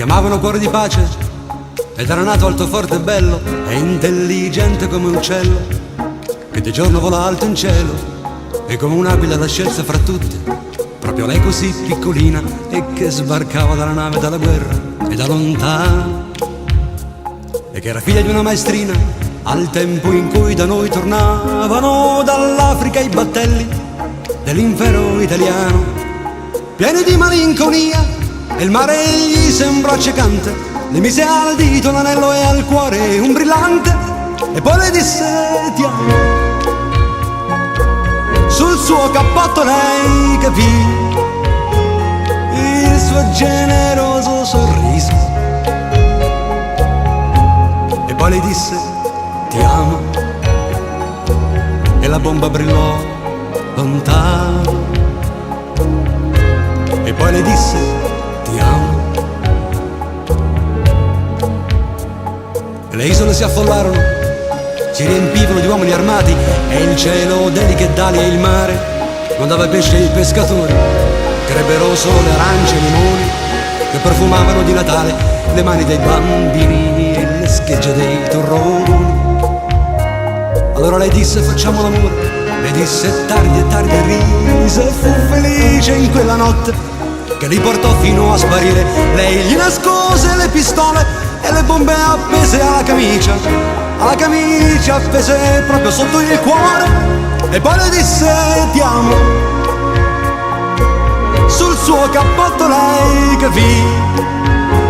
chiamavano cuore di pace, ed era nato alto, forte e bello, e intelligente come un uccello, che di giorno vola alto in cielo, e come un'aquila la scelse fra tutte, proprio lei così piccolina, e che sbarcava dalla nave dalla guerra e da lontano, e che era figlia di una maestrina al tempo in cui da noi tornavano dall'Africa i battelli dell'impero italiano, pieni di malinconia, e il mare gli sembrò accecante, le mise al dito l'anello e al cuore un brillante, e poi le disse ti amo. Sul suo cappotto lei capì il suo generoso sorriso, e poi le disse ti amo, e la bomba brillò lontano, e poi le disse ti amo. E le isole si affollarono, si riempivano di uomini armati, e il cielo d'eliche d'ali e il mare non dava pesce ai pescatori, crebbero sole, arance e limoni che profumavano di Natale le mani dei bambini e le schegge dei torroni. Allora lei disse facciamo l'amore, le disse tardi e rise, e fu felice in quella notte che li portò fino a sparire. Lei gli nascose le pistole e le bombe appese alla camicia appese proprio sotto il cuore, e poi le disse ti amo. Sul suo cappotto lei capì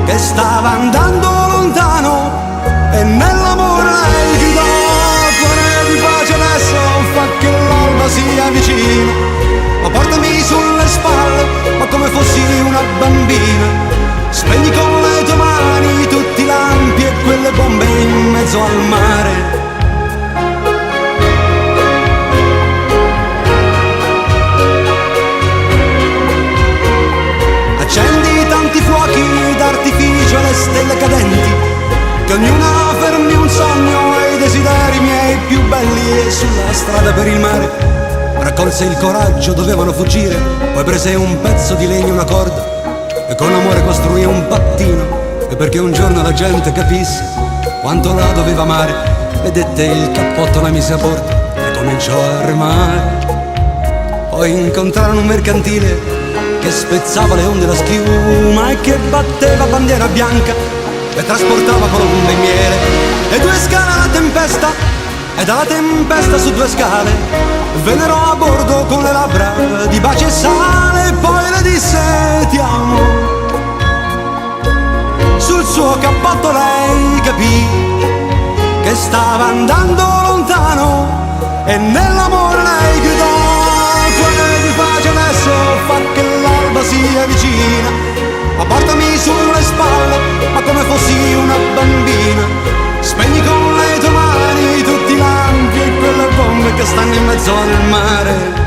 che stava andando lontano, e nell'amore lei gridò cuore di pace adesso, fa che l'alba sia vicina, ma portami sulle spalle, ma come fossi una bambina, spegni con le tue mani tutti i lampi e quelle bombe in mezzo al mare. Accendi tanti fuochi d'artificio e le stelle cadenti, che ognuna fermi un sogno e i desideri miei più belli, e sulla strada per il mare raccolse il coraggio, dovevano fuggire, poi prese un pezzo di legno, una corda, e con amore costruì un pattino, e perché un giorno la gente capisse quanto la doveva amare, vedette il cappotto, la mise a bordo e cominciò a remare. Poi incontrarono un mercantile che spezzava le onde la schiuma, e che batteva bandiera bianca e trasportava colombe e miele, e due scale alla tempesta, e dalla tempesta su due scale vennero a bordo con le labbra di baci e sale, e poi le disse ti amo. Sul suo cappotto lei capì che stava andando lontano, e nell'amore lei gridò cuore di pace adesso, fa che l'alba sia vicina, ma portami sulle spalle, ma come fossi una bambina, spegni con le tue mani tutti i lampi e quelle bombe che stanno in mezzo al mare.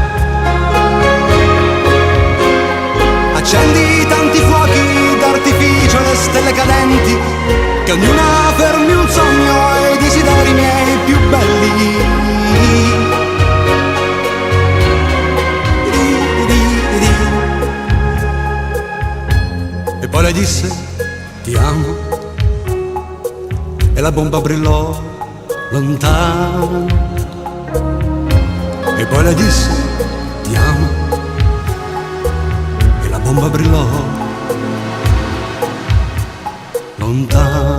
Accendi tanti fuochi d'artificio e le stelle cadenti, che ognuna fermi un sogno e i desideri miei più belli. E poi le disse ti amo, e la bomba brillò lontano, e poi le disse ti amo, e la bomba brillò lontano.